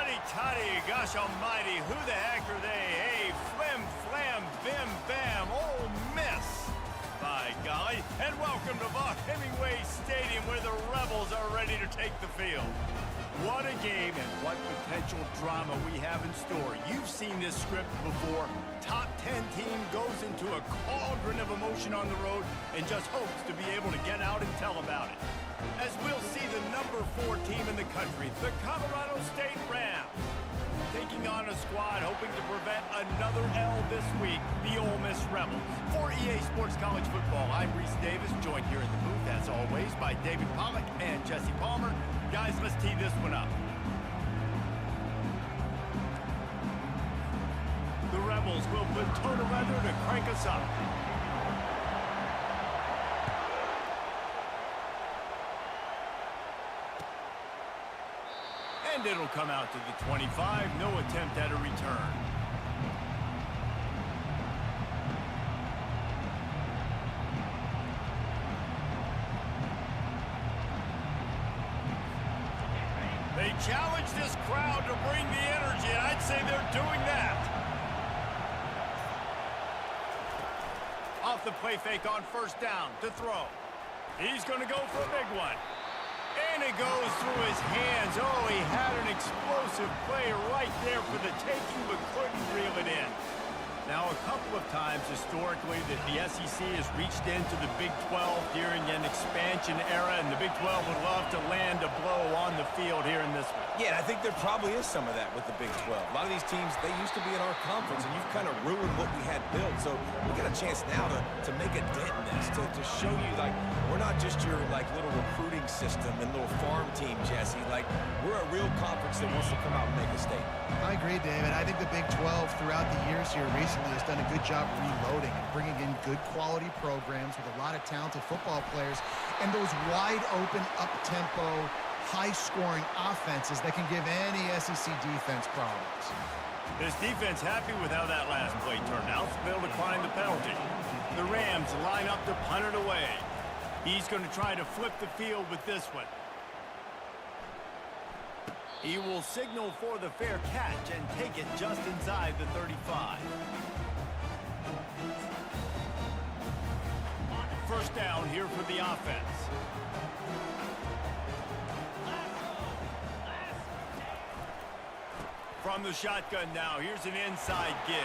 Huddy-tuddy, gosh almighty, who the heck are they? Hey, flim, flam, bim, bam, Ole Miss. By golly, and welcome to Vaught Hemingway Stadium where the Rebels are ready to take the field. What a game and what potential drama we have in store. You've seen this script before. Top 10 team goes into a cauldron of emotion on the road and just hopes to be able to get out and tell about it. As we'll see the number 4 team in the country, the Colorado State Rams, taking on a squad hoping to prevent another L this week, the Ole Miss Rebels. For EA Sports College Football, I'm Reese Davis, joined here in the booth, as always, by David Pollack and Jesse Palmer. Guys, let's tee this one up. The Rebels will put toe to leather to crank us up. And it'll come out to the 25. No attempt at a return. They challenge this crowd to bring the energy, and I'd say they're doing that. Off the play fake on first down to throw. He's going to go for a big one. And it goes through his hands. Oh, he had an explosive play right there for the taking, but couldn't reel it in. Now, a couple of times historically that the SEC has reached into the Big 12 during an expansion era, and the Big 12 would love to land a blow on the field here in this one. Yeah, I think there probably is some of that with the Big 12. A lot of these teams, they used to be in our conference, and you've kind of ruined what we had built. So we got a chance now to make a dent in this, to show you, like, we're not just your, like, little recruiting system and little farm team, Jesse. Like, we're a real conference that wants to come out and make a statement. I agree, David. I think the Big 12 throughout the years here recently has done a good job reloading and bringing in good quality programs with a lot of talented football players and those wide open, up-tempo, high-scoring offenses that can give any SEC defense problems. This defense happy with how that last play turned out, so they'll decline the penalty. The Rams line up to punt it away. He's going to try to flip the field with this one. He will signal for the fair catch and take it just inside the 35. First down here for the offense. From the shotgun now, here's an inside give.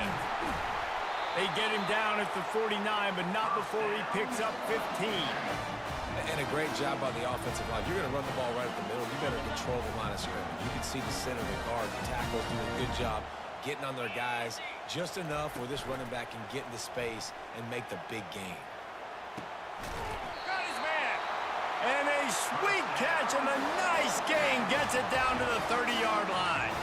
They get him down at the 49, but not before he picks up 15. And a great job by the offensive line. You're going to run the ball right at the middle. You better control the line of scrimmage. You can see the center, the guard, the tackles doing a good job getting on their guys just enough where this running back can get into space and make the big game. Got his man. And a sweet catch and a nice gain gets it down to the 30-yard line.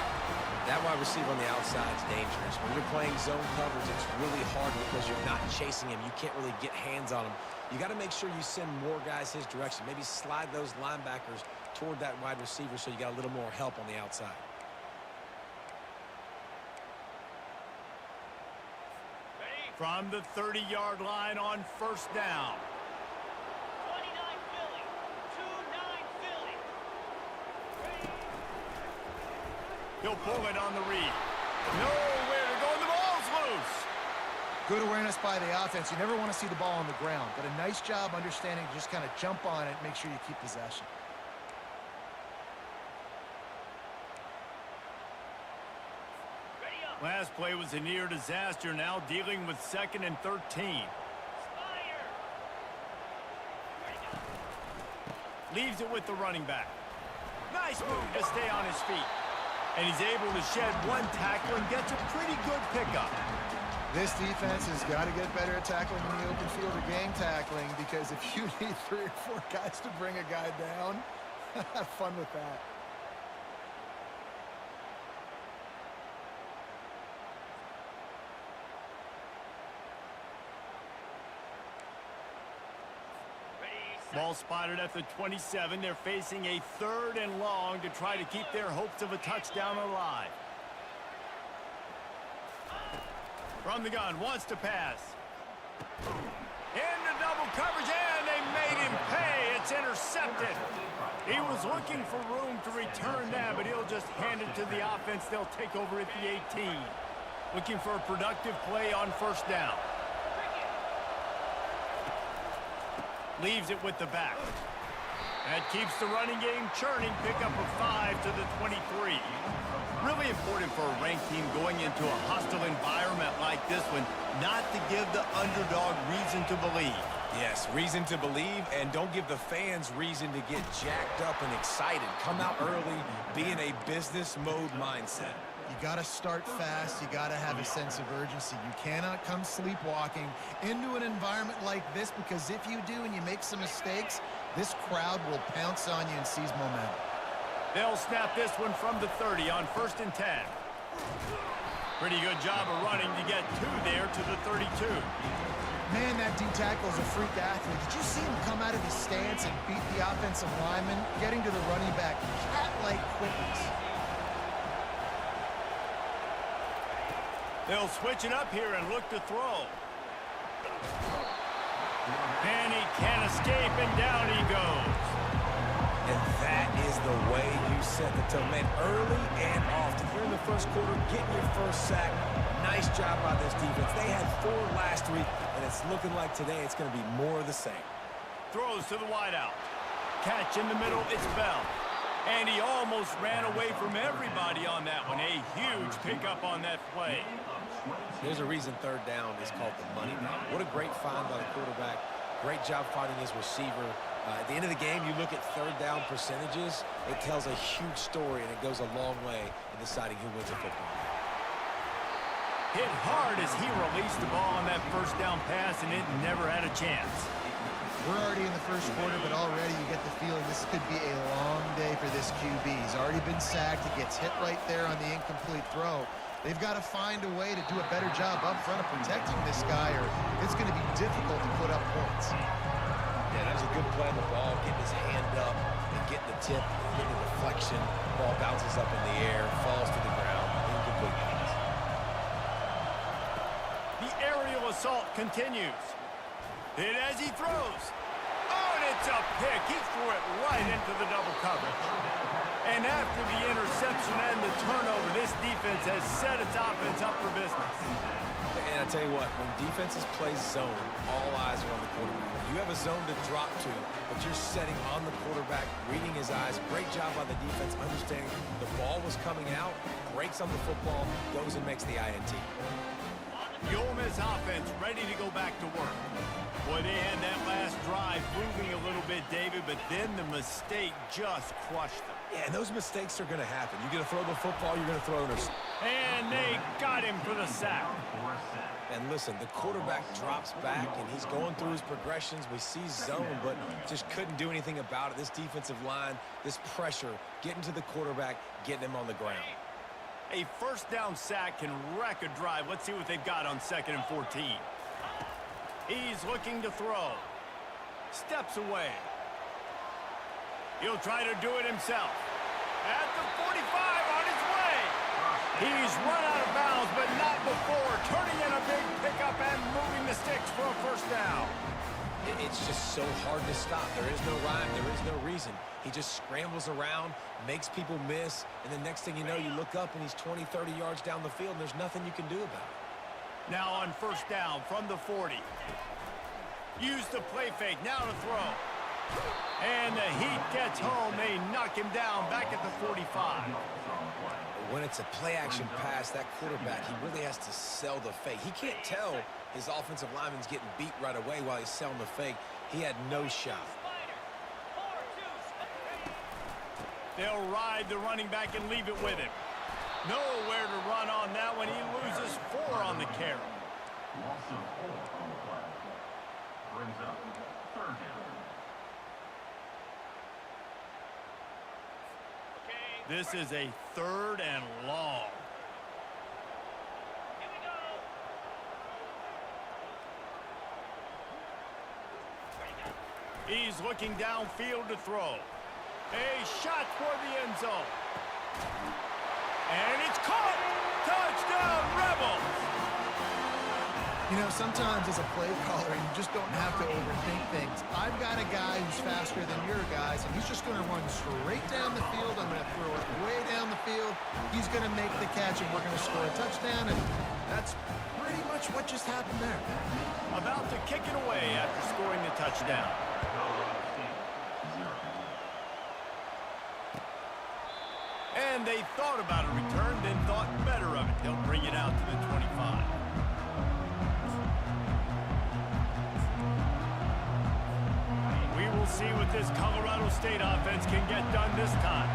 That wide receiver on the outside is dangerous. When you're playing zone coverage, it's really hard because you're not chasing him. You can't really get hands on him. You got to make sure you send more guys his direction. Maybe slide those linebackers toward that wide receiver so you got a little more help on the outside. From the 30-yard line on first down. 29 Philly. 2-9 Philly. He'll pull it on the read. Nowhere to go, and the ball's loose. Good awareness by the offense. You never want to see the ball on the ground, but a nice job understanding to just kind of jump on it, make sure you keep possession. Last play was a near disaster, now dealing with 2nd and 13. Leaves it with the running back. Nice move to stay on his feet. And he's able to shed one tackle and gets a pretty good pickup. This defense has got to get better at tackling in the open field or game tackling, because if you need 3 or 4 guys to bring a guy down, have fun with that. Ball spotted at the 27. They're facing a 3rd and long to try to keep their hopes of a touchdown alive. From the gun, wants to pass. Into double coverage, and they made him pay It's intercepted. He was looking for room to return that, but he'll just hand it to the offense. They'll take over at the 18. Looking for a productive play on first down. Leaves it with the back. That keeps the running game churning. Pick up a 5 to the 23. Really important for a ranked team going into a hostile environment like this one, not to give the underdog reason to believe. Yes, reason to believe, and don't give the fans reason to get jacked up and excited. Come out early, be in a business mode mindset. You got to start fast. You got to have a sense of urgency. You cannot come sleepwalking into an environment like this, because if you do and you make some mistakes, this crowd will pounce on you and seize momentum. They'll snap this one from the 30 on 1st and 10. Pretty good job of running to get 2 there to the 32. Man, that D-tackle is a freak athlete. Did you see him come out of his stance and beat the offensive lineman, getting to the running back? Cat-like quickness. They'll switch it up here and look to throw. And he can't escape, and down he goes. And that is the way you set the tone. Man, early and often. Here in the first quarter, getting your first sack. Nice job by this defense. They had 4 last week, and it's looking like today it's going to be more of the same. Throws to the wideout. Catch in the middle, it's Bell. And he almost ran away from everybody on that one. A huge pickup on that play. There's a reason 3rd down is called the money down. What a great find by the quarterback. Great job finding his receiver. At the end of the game, you look at 3rd down percentages. It tells a huge story, and it goes a long way in deciding who wins a football. Hit hard as he released the ball on that 1st down pass, and it never had a chance. We're already in the first quarter, but already you get the feeling this could be a long day for this QB. He's already been sacked. He gets hit right there on the incomplete throw. They've got to find a way to do a better job up front of protecting this guy, or it's going to be difficult to put up points. Yeah, that was a good play on the ball, getting his hand up and getting the tip, getting the deflection. Ball bounces up in the air, falls to the ground. Incomplete pass. The aerial assault continues. Hit as he throws. Oh, and it's a pick. He threw it right into the double coverage. And after the interception and the turnover, this defense has set its offense up for business. And I tell you what, when defenses play zone, all eyes are on the quarterback. You have a zone to drop to, but you're setting on the quarterback, reading his eyes. Great job by the defense, understanding the ball was coming out, breaks on the football, goes and makes the INT. The Ole Miss offense ready to go back to work. Boy, they had that last drive moving a little bit, David, but then the mistake just crushed them. Yeah, and those mistakes are going to happen. You're going to throw the football, you're going to throw it. And they got him for the sack. And listen, the quarterback drops back, and he's going through his progressions. We see zone, but just couldn't do anything about it. This defensive line, this pressure, getting to the quarterback, getting him on the ground. A 1st down sack can wreck a drive. Let's see what they've got on 2nd and 14. He's looking to throw. Steps away. He'll try to do it himself. At the 45 on his way. He's run out of bounds, but not before. Turning in a big pickup and moving the sticks for a 1st down. It's just so hard to stop. There is no rhyme. There is no reason. He just scrambles around, makes people miss, and the next thing you know, you look up and he's 20, 30 yards down the field, and there's nothing you can do about it. Now on 1st down from the 40. Use the play fake, now to throw. And the Heat gets home. They knock him down back at the 45. When it's a play-action pass, that quarterback, he really has to sell the fake. He can't tell his offensive lineman's getting beat right away while he's selling the fake. He had no shot. They'll ride the running back and leave it with him. Nowhere to run on that one. He loses 4 on the carry. Brings up 3rd down. This is a 3rd and long. Here we go. He's looking downfield to throw. A shot for the end zone. And it's caught. Touchdown, Rebels. You know, sometimes as a play caller, you just don't have to overthink things. I've got a guy who's faster than your guys, and he's just going to run straight down the field. I'm going to throw it way down the field. He's going to make the catch, and we're going to score a touchdown, and that's pretty much what just happened there. About to kick it away after scoring the touchdown. And they thought about a return, then thought better of it. They'll bring it out to the 25. We will see what this Colorado State offense can get done this time.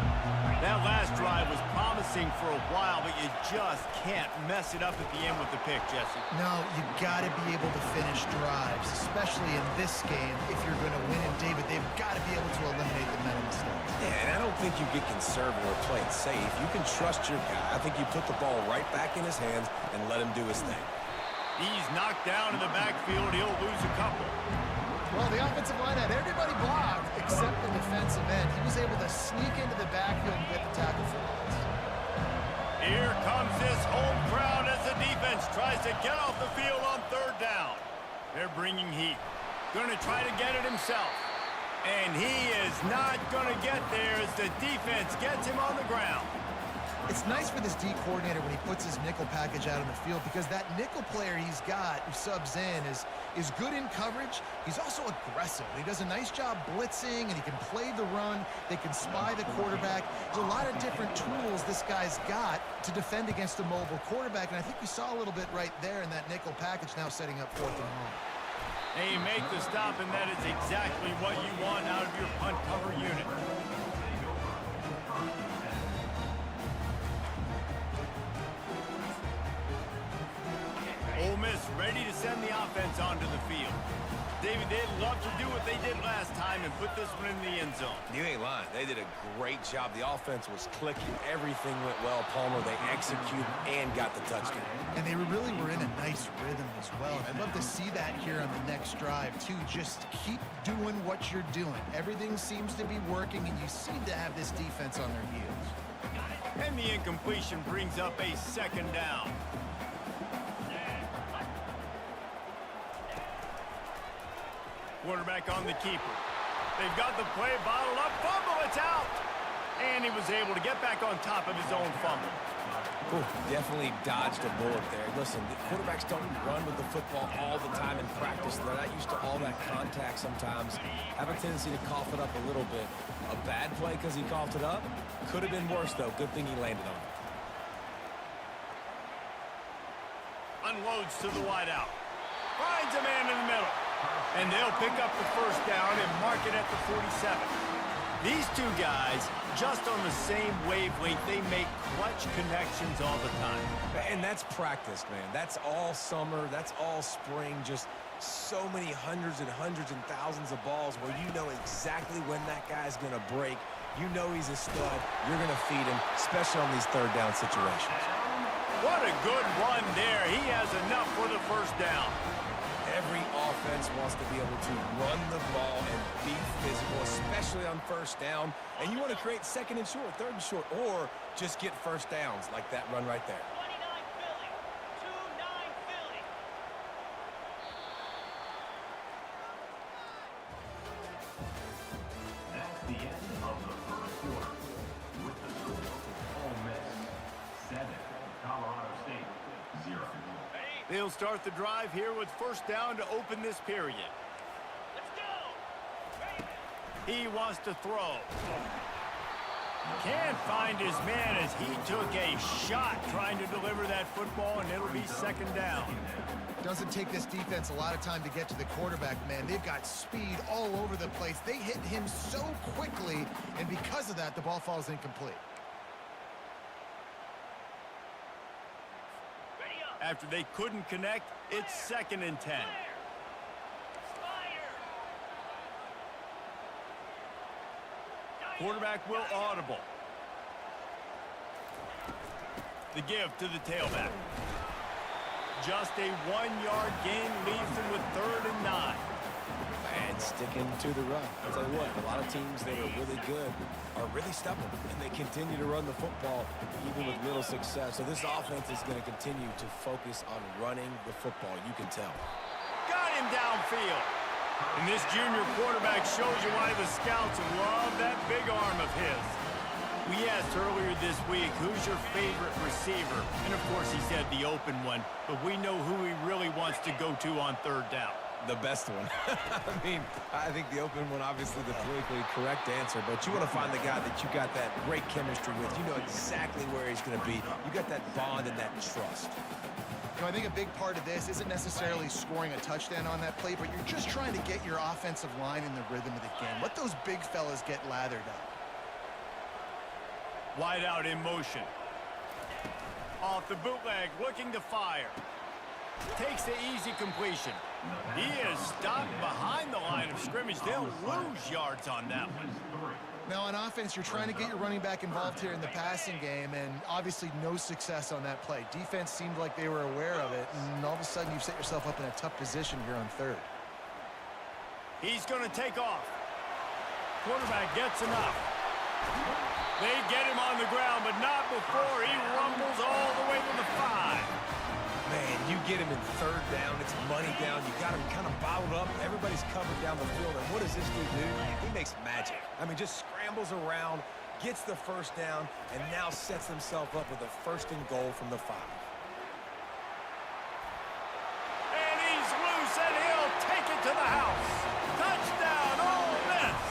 That last drive was promising for a while, but you just can't mess it up at the end with the pick, Jesse. No, you got to be able to finish drives, especially in this game. If you're going to win in David, they've got to be able to eliminate the mental mistakes. Yeah, and I don't think you get conservative or play it safe. You can trust your guy. I think you put the ball right back in his hands and let him do his thing. He's knocked down in the backfield. He'll lose a couple. Well, the offensive line had everybody blocked except the defensive end. He was able to sneak into the backfield and get the tackle for loss. Here comes this home crowd as the defense tries to get off the field on third down. They're bringing heat. Going to try to get it himself. And he is not going to get there as the defense gets him on the ground. It's nice for this D coordinator when he puts his nickel package out on the field because that nickel player he's got who subs in is good in coverage. He's also aggressive. He does a nice job blitzing, and he can play the run. They can spy the quarterback. There's a lot of different tools this guy's got to defend against a mobile quarterback, and I think we saw a little bit right there in that nickel package now setting up 4th and long. They make the stop, and that is exactly what you want out of your punt cover unit. Ole Miss ready to send the offense onto the field. David, they'd love to do what they did last time and put this one in the end zone. You ain't lying. They did a great job. The offense was clicking. Everything went well, Palmer. They executed and got the touchdown. And they really were in a nice rhythm as well. I'd love to see that here on the next drive, too. Just keep doing what you're doing. Everything seems to be working, and you seem to have this defense on their heels. And the incompletion brings up a 2nd down. Quarterback on the keeper. They've got the play bottled up. Fumble, it's out. And he was able to get back on top of his own fumble. Ooh, definitely dodged a bullet there. Listen, the quarterbacks don't run with the football all the time in practice. They're not used to all that contact sometimes. Have a tendency to cough it up a little bit. A bad play because he coughed it up? Could have been worse, though. Good thing he landed on it. Unloads to the wideout. Finds a man in the middle. And they'll pick up the 1st down and mark it at the 47. These two guys, just on the same wavelength, they make clutch connections all the time. And that's practice, man. That's all summer. That's all spring. Just so many hundreds and thousands of balls where you know exactly when that guy's going to break. You know he's a stud. You're going to feed him, especially on these 3rd down situations. What a good run there. He has enough for the 1st down. Every offense wants to be able to run the ball and be physical, especially on 1st down. And you want to create 2nd and short, 3rd and short, or just get 1st downs like that run right there. 29 Philly. 2-9 Philly. That's the end of the 1st quarter. With the score, Ole Miss 7, Colorado State 0. They'll start the drive here with 1st down to open this period. Let's go. He wants to throw. Can't find his man as he took a shot trying to deliver that football, and it'll be 2nd down. Doesn't take this defense a lot of time to get to the quarterback, man. They've got speed all over the place. They hit him so quickly, and because of that, the ball falls incomplete. After they couldn't connect, it's 2nd and 10. Quarterback will audible. The give to the tailback. Just a 1-yard gain leaves him with 3rd and 9. And sticking to the run. I'll tell you what, a lot of teams that are really good are really stubborn, and they continue to run the football even with little success. So this offense is going to continue to focus on running the football. You can tell. Got him downfield. And this junior quarterback shows you why the scouts love that big arm of his. We asked earlier this week, who's your favorite receiver? And, of course, he said the open one. But we know who he really wants to go to on third down. The best one. I think the open one, obviously the politically correct answer, but you want to find the guy that you got that great chemistry with. You know exactly where he's going to be. You got that bond and that trust. You know, I think a big part of this isn't necessarily scoring a touchdown on that play, but you're just trying to get your offensive line in the rhythm of the game. Let those big fellas get lathered up. Wide out in motion. Off the bootleg, looking to fire. Takes the easy completion. He is stopped behind the line of scrimmage. They'll lose yards on that one. Now, on offense, you're trying to get your running back involved here in the passing game, and obviously no success on that play. Defense seemed like they were aware of it, and all of a sudden you've set yourself up in a tough position here on third. He's going to take off. Quarterback gets enough. They get him on the ground, but not before he rumbles all the way to the 5. Man, you get him in third down, it's money down, you got him kind of bottled up, everybody's covered down the field, and what does this dude do? He makes magic. I mean, just scrambles around, gets the first down, and now sets himself up with a first and goal from the 5. And he's loose, and he'll take it to the house. Touchdown, Ole Miss!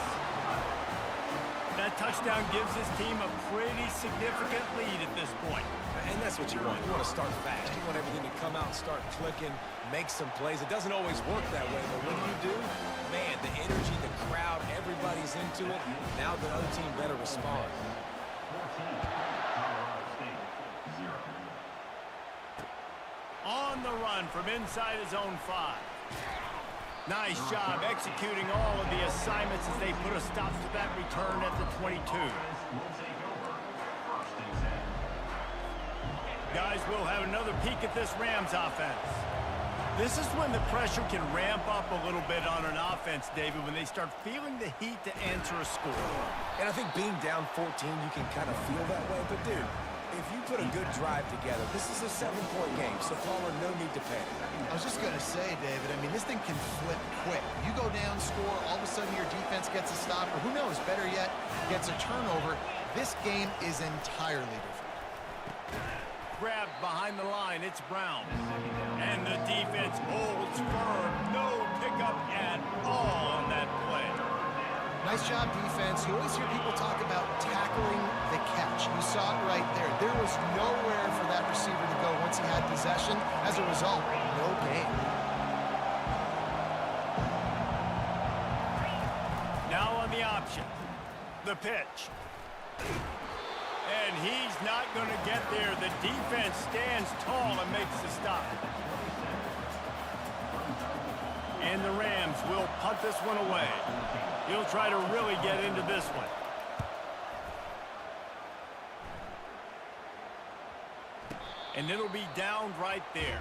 That touchdown gives his team a pretty significant lead at this point. And that's what you want. You want to start fast. You want everything to come out and start clicking, make some plays. It doesn't always work that way, but when you do, man, the energy, the crowd, everybody's into it. Now the other team better respond. 14, Colorado State, 0. On the run from inside his own 5. Nice job executing all of the assignments as they put a stop to that return at the 22. Guys, we'll have another peek at this Rams offense. This is when the pressure can ramp up a little bit on an offense, David, when they start feeling the heat to answer a score. And I think being down 14, you can kind of feel that way. But, dude, if you put a good drive together, this is a 7-point game, so caller, no need to panic. I was just going to say, David, I mean, this thing can flip quick. You go down, score, all of a sudden your defense gets a stop, or who knows, better yet, gets a turnover. This game is entirely different. Grabbed behind the line, it's Brown. And the defense holds firm. No pickup at all on that play. Nice job, defense. You always hear people talk about tackling the catch. You saw it right there. There was nowhere for that receiver to go once he had possession. As a result, no gain. Now on the option. The pitch. And he's not going to get there. The defense stands tall and makes the stop. And the Rams will punt this one away. He'll try to really get into this one. And it'll be down right there.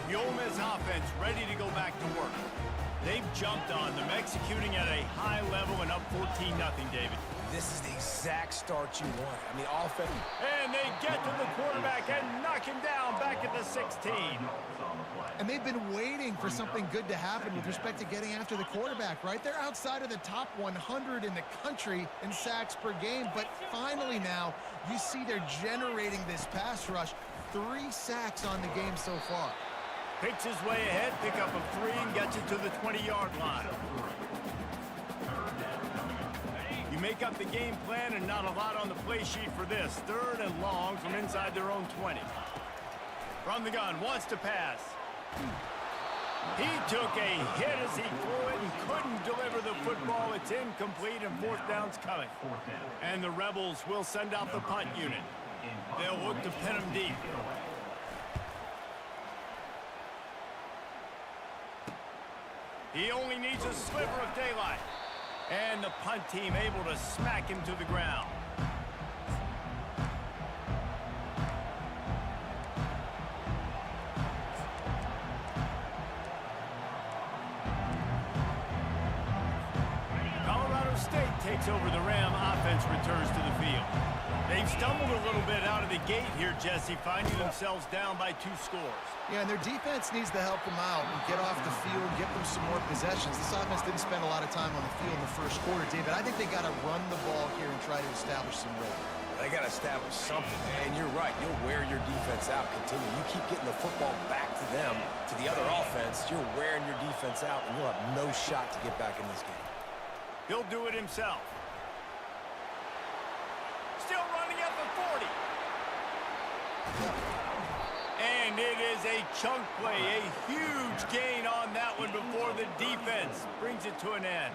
The Ole Miss offense ready to go back to work. They've jumped on them, executing at a high level and up 14-0, David. This is the exact start you want. I mean, offense. And they get to the quarterback and knock him down back at the 16. And they've been waiting for something good to happen with respect to getting after the quarterback, right? They're outside of the top 100 in the country in sacks per game, but finally now you see they're generating this pass rush. 3 sacks on the game so far. Picks his way ahead, pick up a 3, and gets it to the 20-yard line. You make up the game plan and not a lot on the play sheet for this. 3rd and long from inside their own 20. From the gun, wants to pass. He took a hit as he threw it and couldn't deliver the football. It's incomplete and 4th down's coming. And the Rebels will send out the punt unit. They'll look to pin him deep. He only needs a sliver of daylight. And the punt team able to smack him to the ground. takes over the Ram offense returns to the field. They've stumbled a little bit out of the gate here, Jesse, finding themselves down by 2 scores. Yeah, and their defense needs to help them out and get off the field, get them some more possessions. This offense didn't spend a lot of time on the field in the first quarter, David. I think they got to run the ball here and try to establish some rhythm. They got to establish something, and you're right. You'll wear your defense out. Continue. You keep getting the football back to them, to the other offense. You're wearing your defense out, and you'll have no shot to get back in this game. He'll do it himself. Still running at the 40. And it is a chunk play, a huge gain on that one before the defense brings it to an end.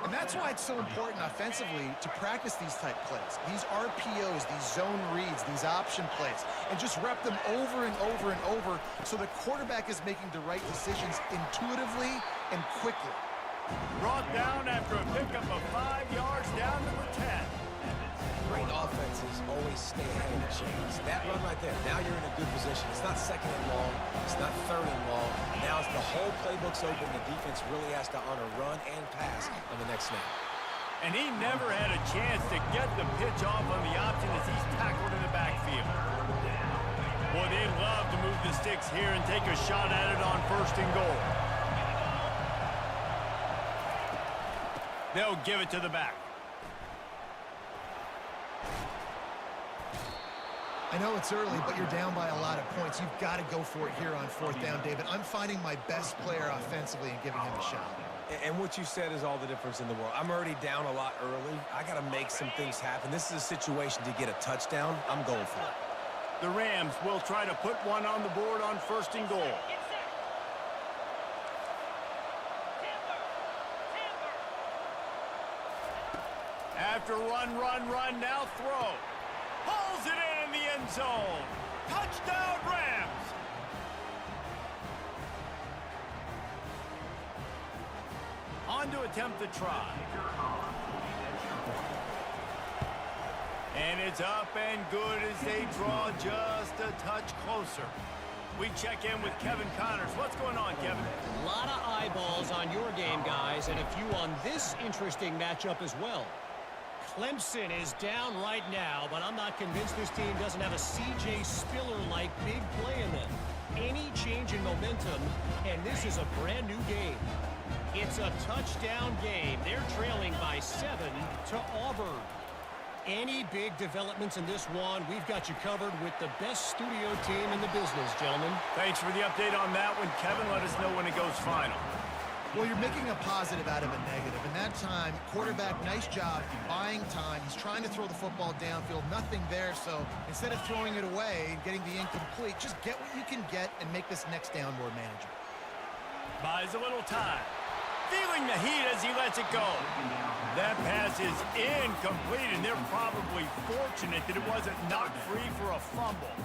And that's why it's so important offensively to practice these type plays, these RPOs, these zone reads, these option plays, and just rep them over and over and over so the quarterback is making the right decisions intuitively and quickly. Brought down after a pickup of 5 yards down to the 10. Great offenses always stay ahead of the chains. That run right there, now you're in a good position. It's not second and long. It's not third and long. Now it's the whole playbook's open. The defense really has to honor run and pass on the next snap. And he never had a chance to get the pitch off on the option as he's tackled in the backfield. Boy, they'd love to move the sticks here and take a shot at it on 1st and goal. They'll give it to the back. I know it's early, but you're down by a lot of points. You've got to go for it here on 4th down, David. I'm finding my best player offensively and giving him a shot. And what you said is all the difference in the world. I'm already down a lot early. I got to make some things happen. This is a situation to get a touchdown. I'm going for it. The Rams will try to put one on the board on 1st and goal. Get set. Timber. After run, now throw. Pulls it in the end zone. Touchdown, Rams. On to attempt the try. And it's up and good as they draw just a touch closer. We check in with Kevin Connors. What's going on, Kevin? A lot of eyeballs on your game, guys, and a few on this interesting matchup as well. Clemson is down right now, but I'm not convinced this team doesn't have a C.J. Spiller-like big play in them. Any change in momentum, and this is a brand new game. It's a touchdown game. They're trailing by 7 to Auburn. Any big developments in this one, we've got you covered with the best studio team in the business, gentlemen. Thanks for the update on that one, Kevin. Let us know when it goes final. Well, you're making a positive out of a negative. In that time, quarterback, nice job, buying time. He's trying to throw the football downfield, nothing there. So instead of throwing it away and getting the incomplete, just get what you can get and make this next down more manageable. Buys a little time. Feeling the heat as he lets it go. That pass is incomplete, and they're probably fortunate that it wasn't knocked free for a fumble.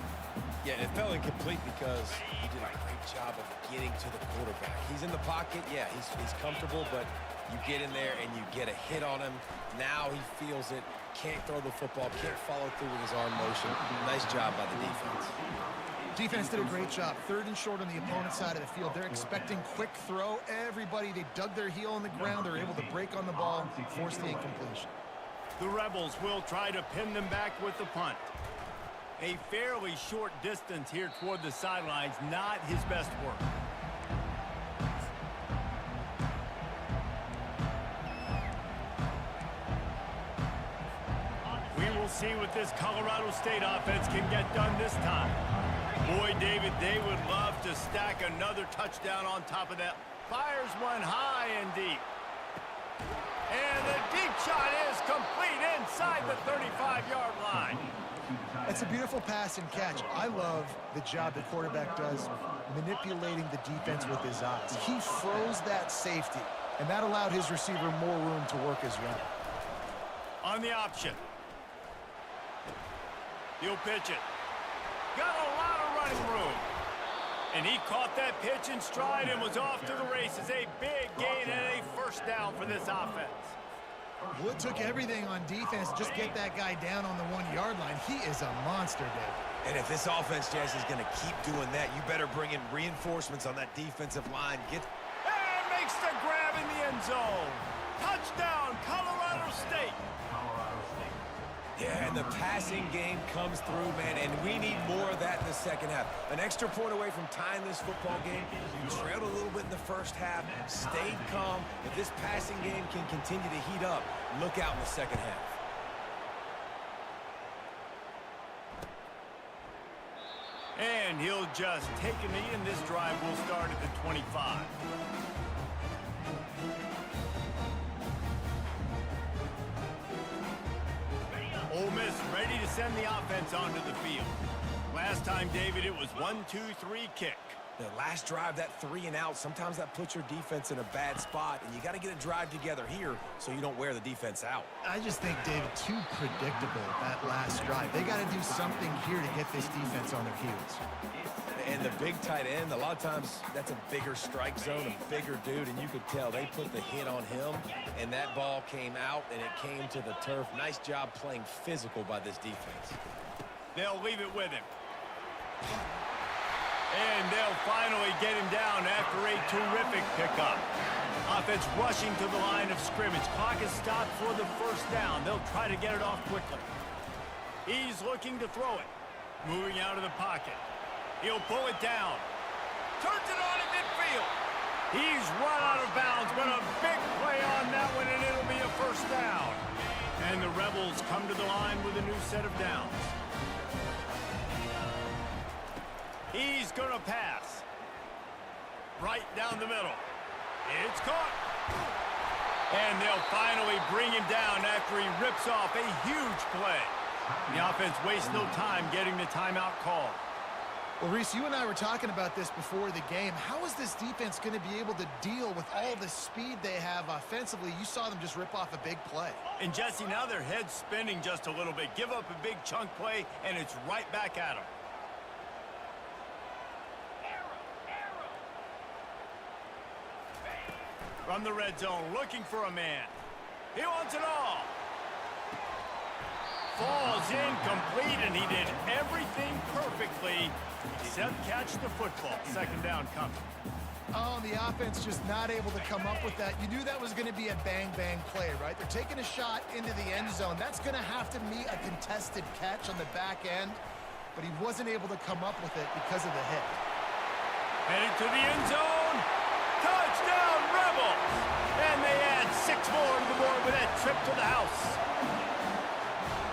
Yeah, it fell incomplete because he did a great job of getting to the quarterback. He's in the pocket. Yeah, he's comfortable, but you get in there and you get a hit on him. Now he feels it. Can't throw the football. Can't follow through with his arm motion. Nice job by the defense. Defense did a great job. 3rd and short on the opponent's side of the field. They're expecting quick throw. Everybody, they dug their heel on the ground. They're able to break on the ball, force the incompletion. The Rebels will try to pin them back with the punt. A fairly short distance here toward the sidelines, not his best work. We will see what this Colorado State offense can get done this time. Boy, David, they would love to stack another touchdown on top of that. Fires one high and deep. And the deep shot is complete inside the 35-yard line. It's a beautiful pass and catch. I love the job the quarterback does manipulating the defense with his eyes. He froze that safety, and that allowed his receiver more room to work his run. On the option. He'll pitch it. Got a lot of running room. And he caught that pitch in stride and was off to the races. A big gain and a 1st down for this offense. Well, it took everything on defense to just get that guy down on the 1-yard line. He is a monster, Dave. And if this offense, Jess, is going to keep doing that, you better bring in reinforcements on that defensive line. And makes the grab in the end zone. Touchdown, Colorado State. Colorado State. Yeah, and the passing game comes through, man, and we need more of that in the second half. An extra point away from tying this football game. You trailed a little bit in the first half, stayed calm. If this passing game can continue to heat up, look out in the second half. And he'll just take a knee, and this drive will start at the 25. Ole Miss ready to send the offense onto the field. Last time, David, it was 1-2-3 kick. The last drive, that 3 and out, sometimes that puts your defense in a bad spot, and you got to get a drive together here so you don't wear the defense out. I just think, David, too predictable, that last drive. They got to do something here to get this defense on their heels. And the big tight end, a lot of times that's a bigger strike zone, a bigger dude, and you could tell they put the hit on him, and that ball came out, and it came to the turf. Nice job playing physical by this defense. They'll leave it with him. And they'll finally get him down after a terrific pickup. Offense rushing to the line of scrimmage. Clock is stopped for the first down. They'll try to get it off quickly. He's looking to throw it. Moving out of the pocket. He'll pull it down. Turns it on at midfield. He's run out of bounds, but a big play on that one, and it'll be a first down. And the Rebels come to the line with a new set of downs. He's going to pass. Right down the middle. It's caught. And they'll finally bring him down after he rips off a huge play. The offense wastes no time getting the timeout called. Well, Reese, you and I were talking about this before the game. How is this defense going to be able to deal with all the speed they have offensively? You saw them just rip off a big play. And, Jesse, now their head's spinning just a little bit. Give up a big chunk play, and it's right back at them. From the red zone, looking for a man. He wants it all. Falls incomplete, and he did everything perfectly except catch the football. Second down coming. Oh, the offense just not able to come up with that. You knew that was going to be a bang-bang play, right? They're taking a shot into the end zone. That's going to have to meet a contested catch on the back end, but he wasn't able to come up with it because of the hit. Headed to the end zone. Touchdown, Rebels! And they add 6 more to the board with that trip to the house.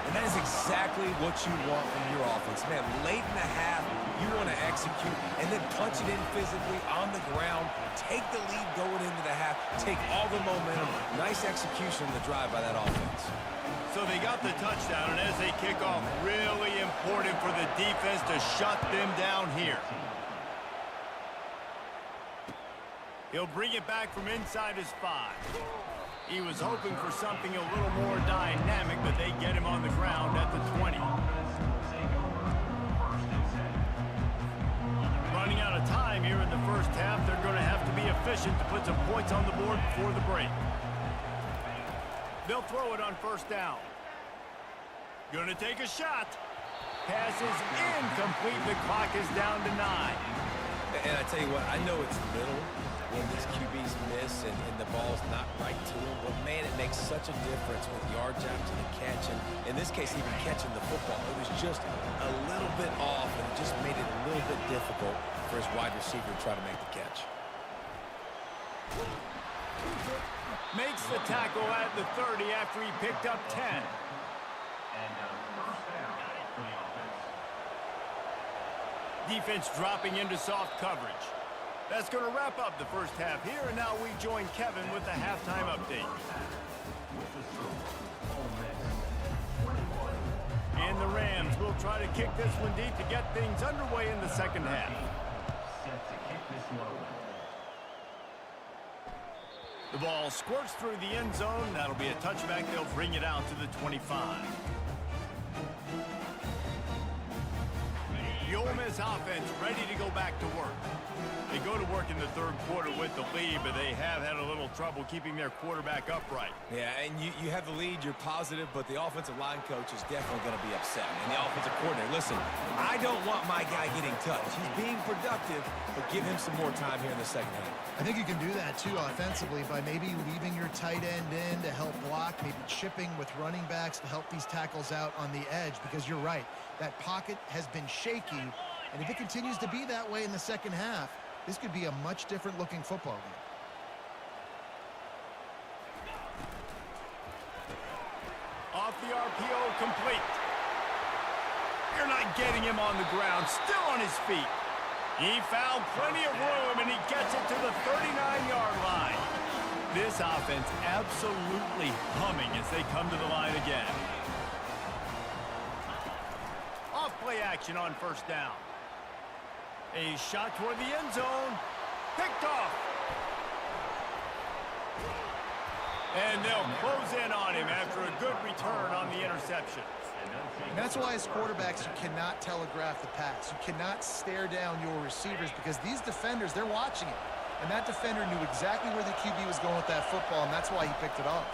And that is exactly what you want from your offense. Man, late in the half, you want to execute and then punch it in physically on the ground, take the lead going into the half, take all the momentum. Nice execution in the drive by that offense. So they got the touchdown, and as they kick off, really important for the defense to shut them down here. He'll bring it back from inside his 5. He was hoping for something a little more dynamic, but they get him on the ground at the 20. Running out of time here in the first half, they're going to have to be efficient to put some points on the board before the break. They'll throw it on first down. Going to take a shot. Pass is incomplete. The clock is down to 9. And I tell you what, I know it's little when these QBs miss and the ball's not right to them, but man, it makes such a difference with yards after the catch, and in this case, even catching the football. It was just a little bit off, and it just made it a little bit difficult for his wide receiver to try to make the catch. Makes the tackle at the 30 after he picked up 10. And first down for the offense. Defense dropping into soft coverage. That's going to wrap up the first half here, and now we join Kevin with the halftime update. And the Rams will try to kick this one deep to get things underway in the second half. Set to kick this one away. The ball squirts through the end zone. That'll be a touchback. They'll bring it out to the 25. The Ole Miss offense ready to go back to work. They go to work in the third quarter with the lead, but they have had a little trouble keeping their quarterback upright. Yeah, and you have the lead, you're positive, but the offensive line coach is definitely going to be upset. And the offensive coordinator, listen, I don't want my guy getting touched. He's being productive, but give him some more time here in the second half. I think you can do that, too, offensively, by maybe leaving your tight end in to help block, maybe chipping with running backs to help these tackles out on the edge, because you're right. That pocket has been shaky, and if it continues to be that way in the second half, this could be a much different looking football game. Off the RPO, complete. You're not getting him on the ground, still on his feet. He found plenty of room, and he gets it to the 39-yard line. This offense absolutely humming as they come to the line again. Off play action on first down. A shot toward the end zone. Picked off. And they'll close in on him after a good return on the interception. And that's why as quarterbacks, you cannot telegraph the pass. You cannot stare down your receivers because these defenders, they're watching it. And that defender knew exactly where the QB was going with that football, and that's why he picked it off.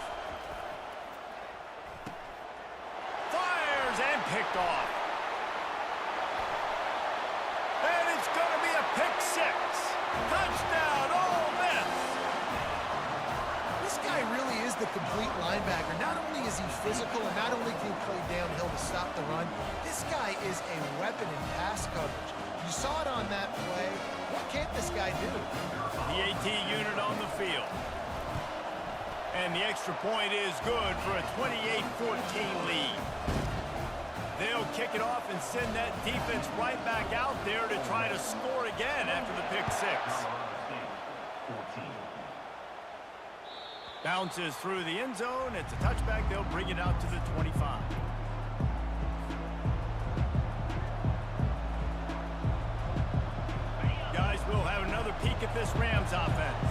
Fires and picked off. And it's going to be a pick six. Touchdown, Ole Miss. This guy really is the complete linebacker. Not only is he physical and not only can he play downhill to stop the run, this guy is a weapon in pass coverage. You saw it on that play. What can't this guy do? The AT unit on the field. And the extra point is good for a 28-14 lead. They'll kick it off and send that defense right back out there to try to score again after the pick six. Bounces through the end zone. It's a touchback. They'll bring it out to the 25. Guys, we'll have another peek at this Rams offense.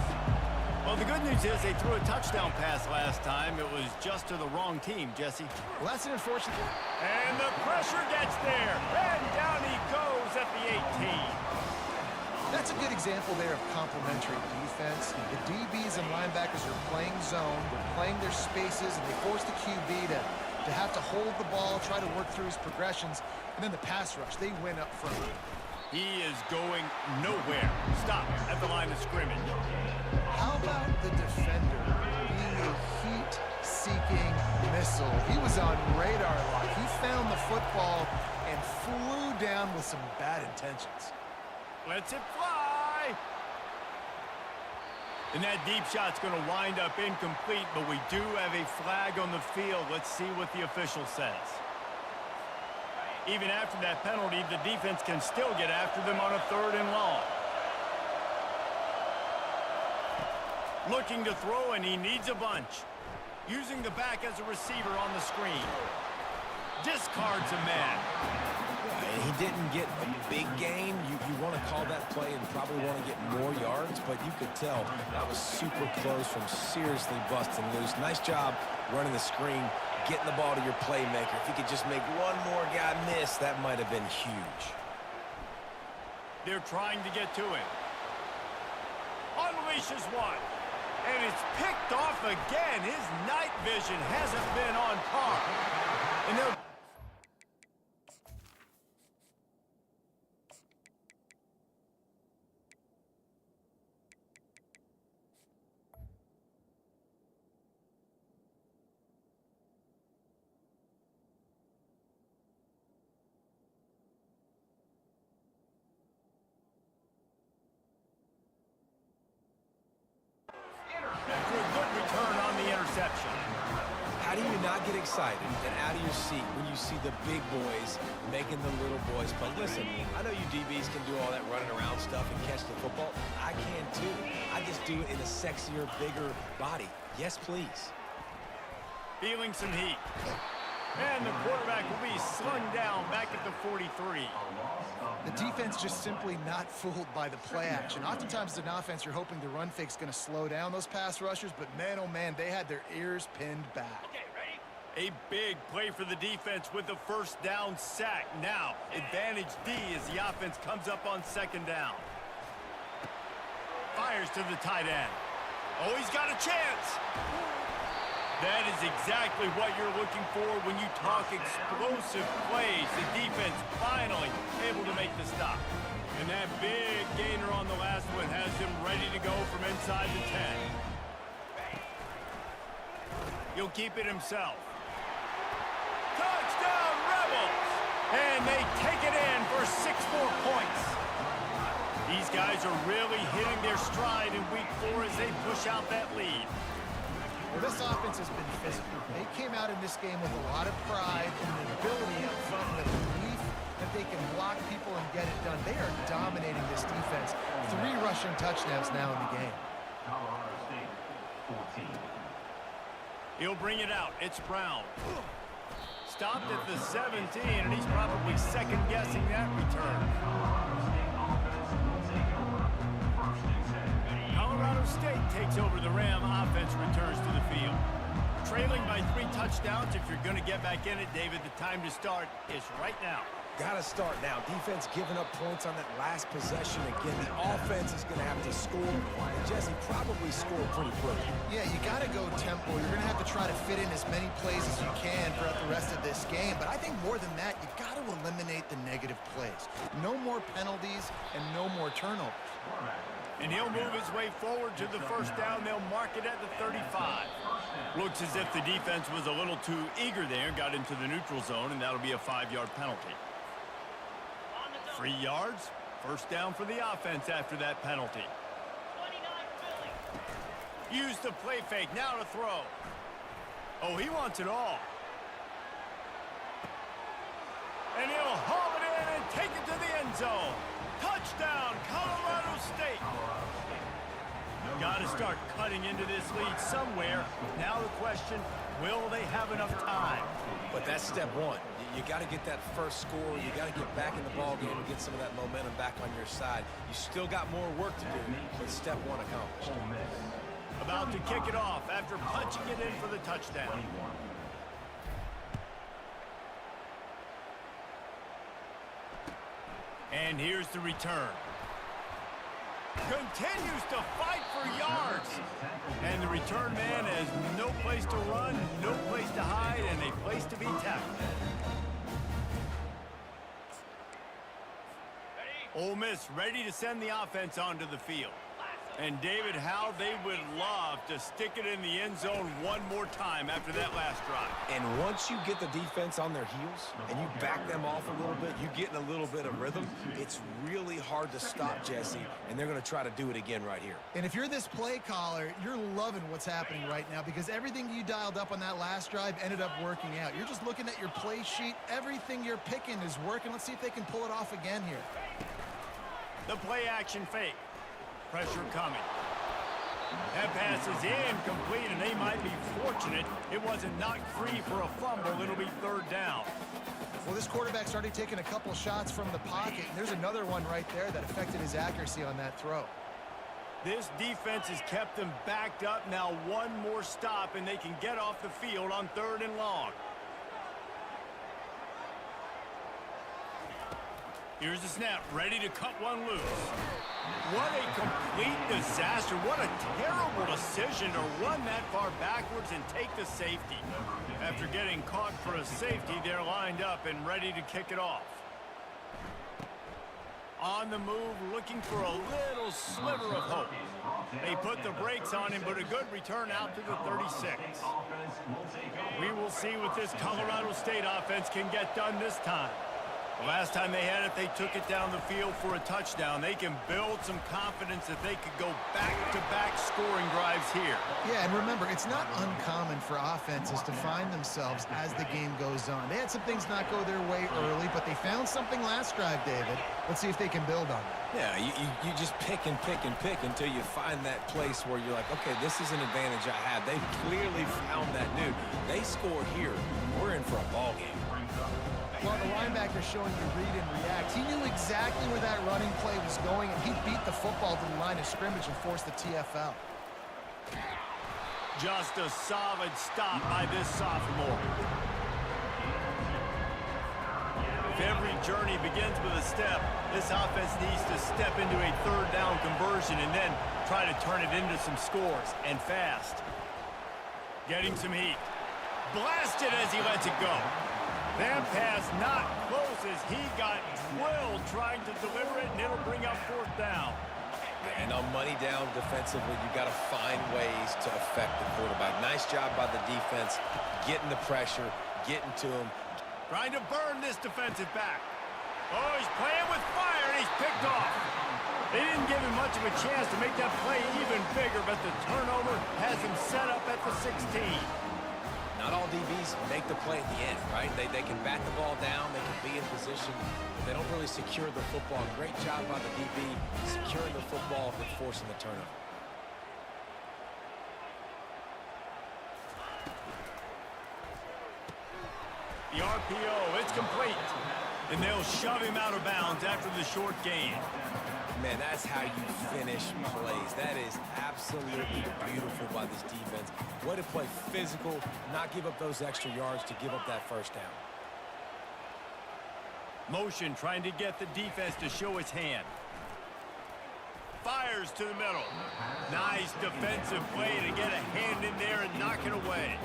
Well, the good news is they threw a touchdown pass last time. It was just to the wrong team, Jesse. Well, that's an unfortunate... And the pressure gets there. And down he goes at the 18. That's a good example there of complementary defense. The DBs and linebackers are playing zone. They're playing their spaces, and they force the QB to have to hold the ball, try to work through his progressions. And then the pass rush, they win up front. He is going nowhere. Stop at the line of scrimmage. How about the defender being a heat-seeking missile? He was on radar lock. He found the football and flew down with some bad intentions. Lets it fly. And that deep shot's going to wind up incomplete, but we do have a flag on the field. Let's see what the official says. Even after that penalty, the defense can still get after them on a 3rd and long. Looking to throw, and he needs a bunch. Using the back as a receiver on the screen. Discards a man. And he didn't get a big gain. You want to call that play and probably want to get more yards, but you could tell that was super close from seriously busting loose. Nice job running the screen, getting the ball to your playmaker. If he could just make one more guy miss, that might have been huge. They're trying to get to it. Unleashes one. And it's picked off again. His night vision hasn't been on par. And they'll... After a good return on the interception. How do you not get excited and out of your seat when you see the big boys making the little boys play? Listen, I know you DBs can do all that running around stuff and catch the football. I can too. I just do it in a sexier, bigger body. Yes, please. Feeling some heat. And the quarterback will be slung down back at the 43. The defense just simply not fooled by the play action. Oftentimes, as an offense, you're hoping the run fake's going to slow down those pass rushers, but man, oh man, they had their ears pinned back. Okay, ready? A big play for the defense with the first down sack. Now, advantage D as the offense comes up on 2nd down. fires to the tight end. Oh, he's got a chance. That is exactly what you're looking for when you talk explosive plays. The defense finally able to make the stop. And that big gainer on the last one has him ready to go from inside the 10. He'll keep it himself. Touchdown, Rebels! And they take it in for 6 more points. These guys are really hitting their stride in week 4 as they push out that lead. Well, this offense has been physical. They came out in this game with a lot of pride and the ability up front and the belief that they can block people and get it done. They are dominating this defense. 3 rushing touchdowns now in the game. Colorado State, 14. He'll bring it out. It's Brown. Stopped at the 17, and he's probably second-guessing that return. Colorado State takes over the Ram. Offense returns to the field. Trailing by 3 touchdowns. If you're going to get back in it, David, the time to start is right now. Got to start now. Defense giving up points on that last possession. Again, the offense is going to have to score. And Jesse probably score pretty quick. Yeah, you got to go tempo. You're going to have to try to fit in as many plays as you can throughout the rest of this game. But I think more than that, you got to eliminate the negative plays. No more penalties and no more turnovers. And he'll move his way forward to the first down. They'll mark it at the 35. Looks as if the defense was a little too eager there, got into the neutral zone, and that'll be a 5-yard penalty. 3 yards, first down for the offense after that penalty. 29 Philly. Use the play fake, now to throw. Oh, he wants it all. And he'll haul it in and take it to the end zone. Touchdown, Colorado State. Got to start cutting into this lead somewhere. Now the question, will they have enough time? But that's step 1. You got to get that first score. You got to get back in the ball game and get some of that momentum back on your side. You still got more work to do, but step 1 accomplished. About to kick it off after punching it in for the touchdown. And here's the return. Continues to fight for yards. And the return man has no place to run, no place to hide, and a place to be tackled. Ole Miss ready to send the offense onto the field. And David, how they would love to stick it in the end zone one more time after that last drive. And once you get the defense on their heels and you back them off a little bit, you get in a little bit of rhythm, it's really hard to stop, Jesse, and they're going to try to do it again right here. And if you're this play caller, you're loving what's happening right now because everything you dialed up on that last drive ended up working out. You're just looking at your play sheet. Everything you're picking is working. Let's see if they can pull it off again here. The play action fake. Pressure coming. That pass is incomplete, and they might be fortunate it wasn't knocked free for a fumble. It'll be 3rd down. Well, this quarterback's already taken a couple shots from the pocket, and there's another one right there that affected his accuracy on that throw. This defense has kept them backed up. Now one more stop, and they can get off the field on 3rd and long. Here's the snap, ready to cut one loose. What a complete disaster. What a terrible decision to run that far backwards and take the safety. After getting caught for a safety, they're lined up and ready to kick it off. On the move, looking for a little sliver of hope. They put the brakes on him, but a good return out to the 36. We will see what this Colorado State offense can get done this time. The last time they had it, they took it down the field for a touchdown. They can build some confidence that they could go back-to-back scoring drives here. Yeah, and remember, it's not uncommon for offenses to find themselves as the game goes on. They had some things not go their way early, but they found something last drive, David. Let's see if they can build on it. Yeah, you just pick and pick and pick until you find that place where you're like, okay, this is an advantage I have. They've clearly found that dude. They score here. We're in for a ball game. Well, the linebacker showing you read and react. He knew exactly where that running play was going, and he beat the football to the line of scrimmage and forced the TFL. Just a solid stop by this sophomore. If every journey begins with a step, this offense needs to step into a third down conversion and then try to turn it into some scores, and fast. Getting some heat. Blasted as he lets it go. That pass not close as he got drilled trying to deliver it, and it'll bring up fourth down. And on money down defensively, you got to find ways to affect the quarterback. Nice job by the defense, getting the pressure, getting to him. Trying to burn this defensive back. Oh, he's playing with fire, and he's picked off. They didn't give him much of a chance to make that play even bigger, but the turnover has him set up at the 16. Not all DBs make the play at the end, right? They can bat the ball down, they can be in position, but they don't really secure the football. Great job by the DB securing the football and forcing the turnover. The RPO, it's complete. And they'll shove him out of bounds after the short gain. Man, that's how you finish plays. That is absolutely beautiful by this defense. Way to play physical, not give up those extra yards to give up that first down. Motion trying to get the defense to show its hand. Fires to the middle. Nice defensive play to get a hand in there and knock it away.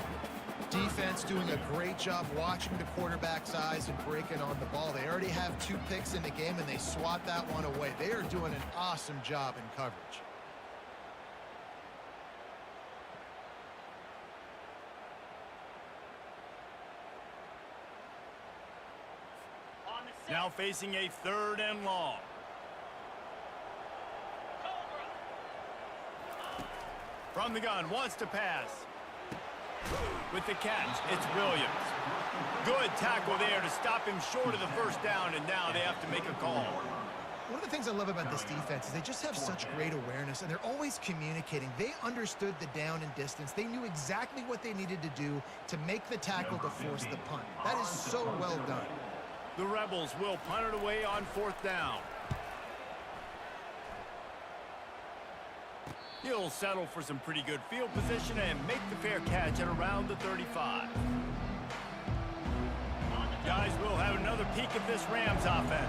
Defense doing a great job watching the quarterback's eyes and breaking on the ball. They already have 2 picks in the game, and they swat that one away. They are doing an awesome job in coverage. On the set. Now facing a 3rd and long. Cobra. From the gun, wants to pass. With the catch, it's Williams. Good tackle there to stop him short of the first down, and now they have to make a call. One of the things I love about this defense is they just have such great awareness, and they're always communicating. They understood the down and distance. They knew exactly what they needed to do to make the tackle to force the punt. That is so well done. The Rebels will punt it away on 4th down. He'll settle for some pretty good field position and make the fair catch at around the 35. Guys, we'll have another peek at this Rams offense.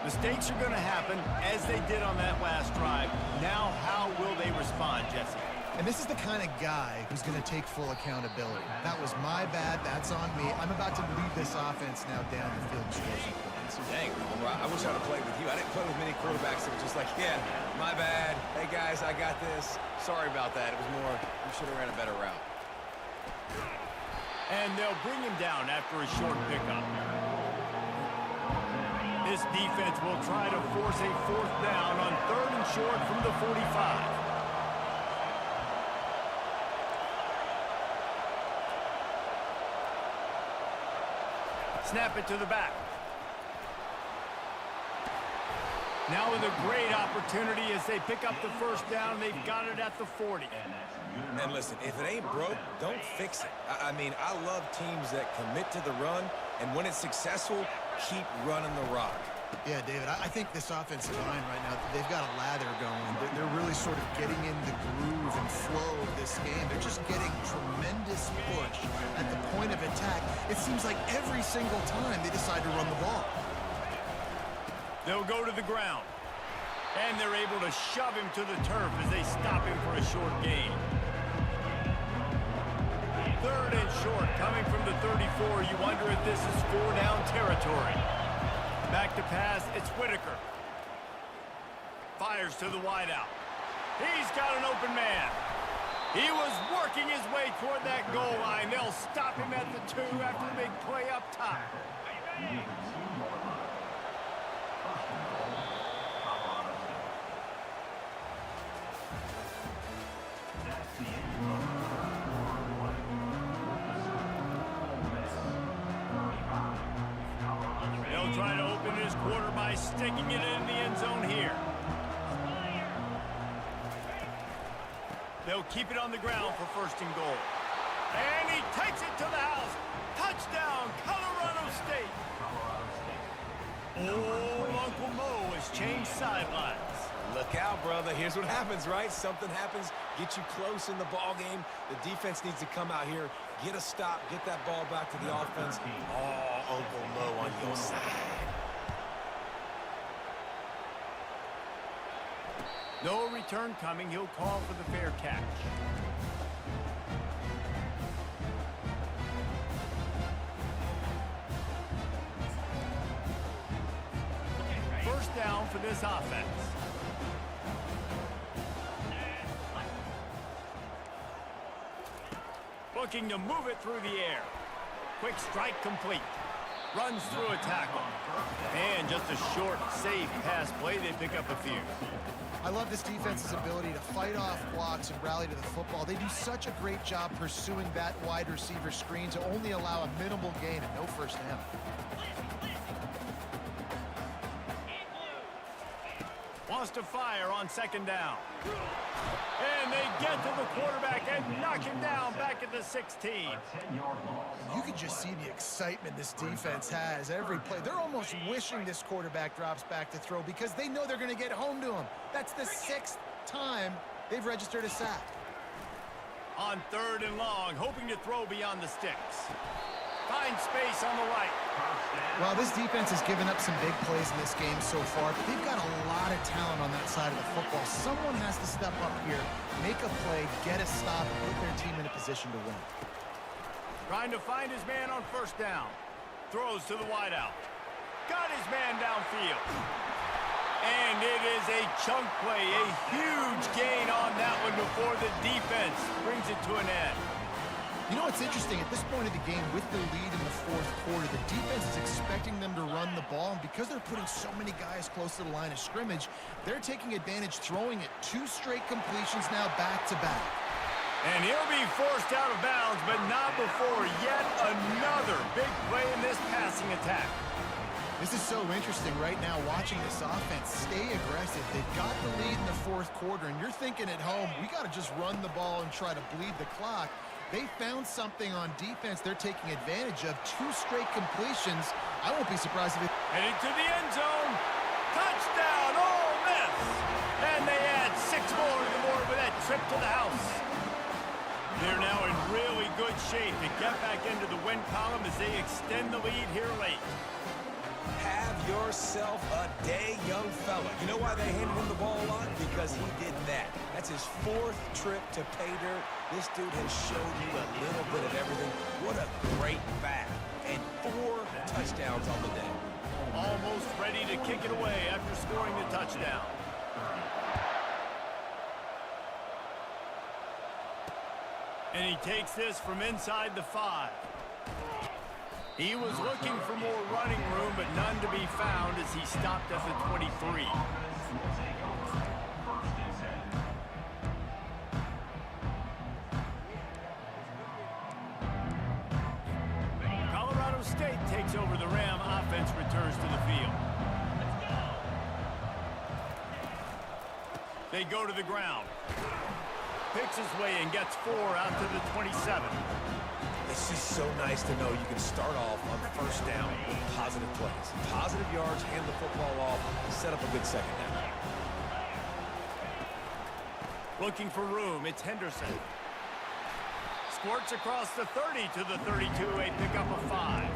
Mistakes are going to happen, as they did on that last drive. Now, how will they respond, Jesse? And this is the kind of guy who's going to take full accountability. That was my bad. That's on me. I'm about to lead this offense now down the field and score some points. Dang, I wish I'd have played with you. I didn't play with many quarterbacks that were just like, yeah, my bad. Hey, guys, I got this. Sorry about that. It was more, we should have ran a better route. And they'll bring him down after a short pickup. This defense will try to force a 4th down on 3rd and short from the 45. Snap it to the back. Now with a great opportunity as they pick up the first down. They've got it at the 40. And listen, if it ain't broke, don't fix it. I mean, I love teams that commit to the run, and when it's successful, keep running the rock. Yeah, David, I think this offensive line right now, they've got a lather going. They're really sort of getting in the groove and flow of this game. They're just getting tremendous push at the point of attack. It seems like every single time they decide to run the ball. They'll go to the ground. And they're able to shove him to the turf as they stop him for a short gain. 3rd and short, coming from the 34. You wonder if this is 4-down territory. Back to pass, it's Whitaker. Fires to the wideout. He's got an open man. He was working his way toward that goal line. They'll stop him at the 2 after the big play up top. They'll try to open this quarter by sticking it in the end zone here. They'll keep it on the ground for 1st and goal. And he takes it to the house. Touchdown, Colorado State. Oh, Uncle Mo has changed sidelines. Look out, brother. Here's what happens, right? Something happens, get you close in the ball game. The defense needs to come out here, get a stop, get that ball back to the offense. Oh, Uncle Mo on your side. No return coming. He'll call for the fair catch. First down for this offense. Looking to move it through the air. Quick strike complete. Runs through a tackle. And just a short, safe pass play. They pick up a few. I love this defense's ability to fight off blocks and rally to the football. They do such a great job pursuing that wide receiver screen to only allow a minimal gain and no first down. Wants to fire on second down. And they get to the quarterback and knock him down back at the 16. You can just see the excitement this defense has every play. They're almost wishing this quarterback drops back to throw because they know they're going to get home to him. That's the 6th time they've registered a sack. On 3rd and long, hoping to throw beyond the sticks. Finds space on the right. Well, this defense has given up some big plays in this game so far, but they've got a lot of talent on that side of the football. Someone has to step up here, make a play, get a stop, and put their team in a position to win. Trying to find his man on first down. Throws to the wideout. Got his man downfield. And it is a chunk play, a huge gain on that one before the defense brings it to an end. You know what's interesting? At this point of the game, with the lead in the 4th quarter, the defense is expecting them to run the ball, and because they're putting so many guys close to the line of scrimmage, they're taking advantage, throwing it 2 straight completions now back-to-back. And he'll be forced out of bounds, but not before yet another big play in this passing attack. This is so interesting right now, watching this offense stay aggressive. They've got the lead in the 4th quarter, and you're thinking at home, we got to just run the ball and try to bleed the clock. They found something on defense they're taking advantage of. 2 straight completions. I won't be surprised if it... Heading to the end zone. Touchdown, Ole Miss. And they add 6 more to the board with that trip to the house. They're now in really good shape to get back into the win column as they extend the lead here late. Have yourself a day, young fella. You know why they handed him the ball a lot? Because he did that. That's his 4th trip to pay dirt. This dude has showed you a little bit of everything. What a great back. And 4 touchdowns on the day. Almost ready to kick it away after scoring the touchdown. And he takes this from inside the 5. He was looking for more running room, but none to be found as he stopped at the 23. Colorado State takes over the Ram. Offense returns to the field. They go to the ground. Picks his way and gets 4 out to the 27. It's just so nice to know you can start off on first down with positive plays. Positive yards, hand the football off, set up a good second down. Looking for room, it's Henderson. Squirts across the 30 to the 32, a pickup of 5.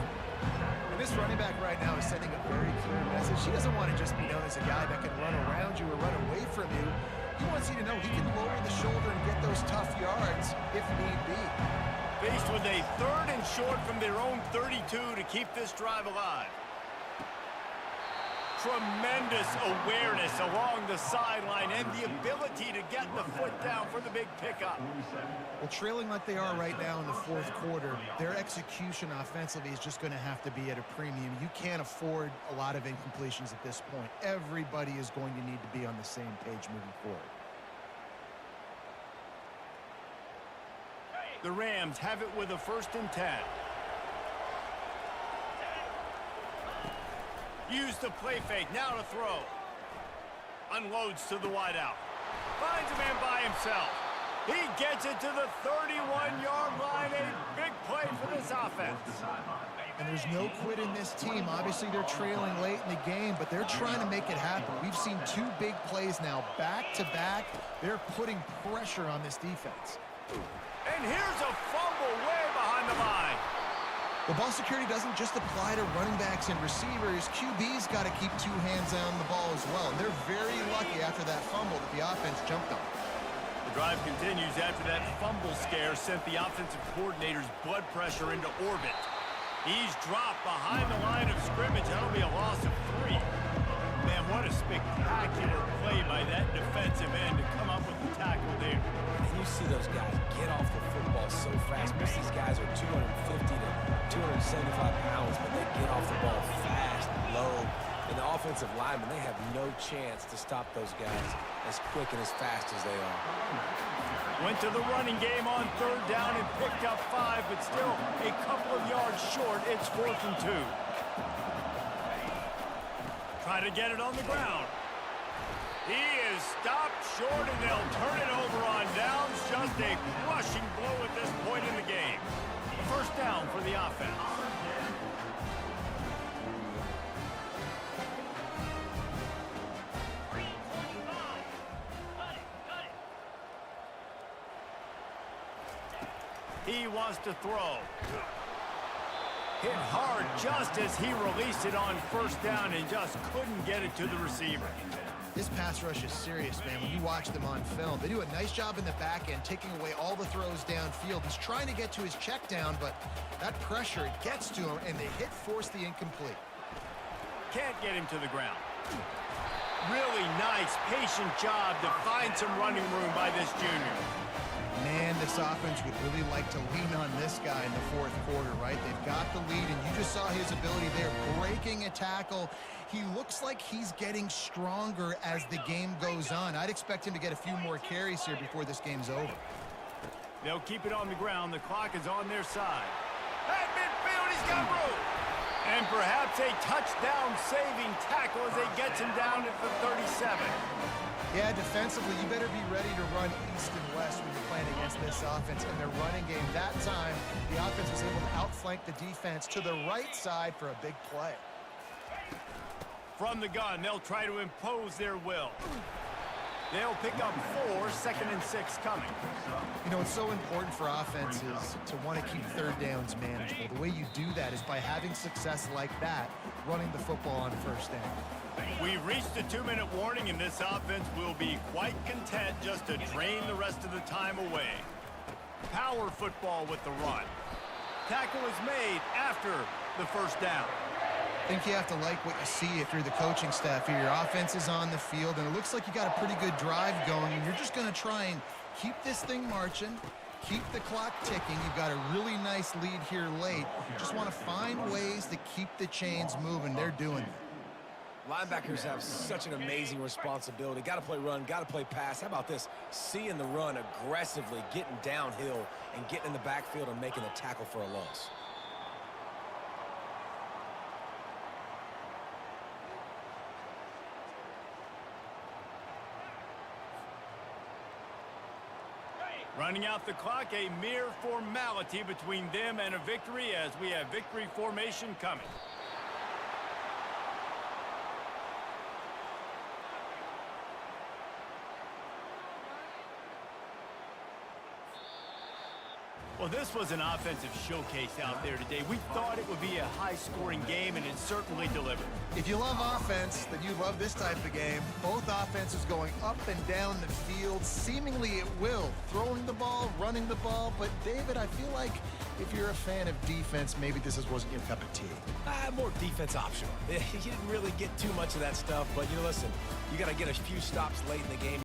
And this running back right now is sending a very clear message. He doesn't want to just be known as a guy that can run around you or run away from you. He wants you to know he can lower the shoulder and get those tough yards if need be. Faced with a 3rd and short from their own 32 to keep this drive alive. Tremendous awareness along the sideline and the ability to get the foot down for the big pickup. Well, trailing like they are right now in the 4th quarter, their execution offensively is just going to have to be at a premium. You can't afford a lot of incompletions at this point. Everybody is going to need to be on the same page moving forward. The Rams have it with a 1st and 10. Use the play fake, now to throw. Unloads to the wideout. Finds a man by himself. He gets it to the 31-yard line. A big play for this offense. And there's no quit in this team. Obviously, they're trailing late in the game, but they're trying to make it happen. We've seen 2 big plays now, back-to-back. They're putting pressure on this defense. And here's a fumble way behind the line. The ball security doesn't just apply to running backs and receivers. QB's got to keep 2 hands on the ball as well. And they're very lucky after that fumble that the offense jumped on. The drive continues after that fumble scare sent the offensive coordinator's blood pressure into orbit. He's dropped behind the line of scrimmage. That'll be a loss of 3. Man, what a spectacular play by that defensive end to come up with the tackle there. And you see those guys get off the football so fast. Most of these guys are 250 to 275 pounds, but they get off the ball fast, low. And the offensive linemen, they have no chance to stop those guys as quick and as fast as they are. Went to the running game on 3rd down and picked up 5, but still a couple of yards short. It's 4th and 2. Try to get it on the ground. He is stopped short, and they'll turn it over on downs. Just a crushing blow at this point in the game. 1st down for the offense. He wants to throw. Hit hard just as he released it on 1st down and just couldn't get it to the receiver. This pass rush is serious, man. When you watch them on film, they do a nice job in the back end, taking away all the throws downfield. He's trying to get to his check down, but that pressure, it gets to him, and the hit forced the incomplete. Can't get him to the ground. Really nice, patient job to find some running room by this junior. Man, this offense would really like to lean on this guy in the 4th quarter, right? They've got the lead, and you just saw his ability there, breaking a tackle. He looks like he's getting stronger as the game goes on. I'd expect him to get a few more carries here before this game's over. They'll keep it on the ground. The clock is on their side. At midfield, he's got room. And perhaps a touchdown-saving tackle as they get him down at the 37. Yeah, defensively, you better be ready to run east and west when you're playing against this offense and their running game. That time, the offense was able to outflank the defense to the right side for a big play. From the gun, they'll try to impose their will. They'll pick up 4, 2nd and 6 coming. You know, it's so important for offenses to want to keep 3rd downs manageable. The way you do that is by having success like that, running the football on 1st down. We've reached the 2-minute warning, and this offense will be quite content just to drain the rest of the time away. Power football with the run. Tackle is made after the 1st down. I think you have to like what you see if you're the coaching staff here. Your offense is on the field, and it looks like you got a pretty good drive going, and you're just going to try and keep this thing marching, keep the clock ticking. You've got a really nice lead here late. You just want to find ways to keep the chains moving. They're doing it. Linebackers have such an amazing responsibility. Got to play run, got to play pass. How about this? Seeing the run aggressively, getting downhill, and getting in the backfield and making a tackle for a loss. Running out the clock, a mere formality between them and a victory as we have victory formation coming. Well, this was an offensive showcase out there today. We thought it would be a high-scoring game, and it certainly delivered. If you love offense, then you love this type of game. Both offenses going up and down the field, seemingly at will. Throwing the ball, running the ball. But, David, I feel like if you're a fan of defense, maybe this wasn't your cup of tea. More defense optional. You didn't really get too much of that stuff, but, listen, you got to get a few stops late in the game.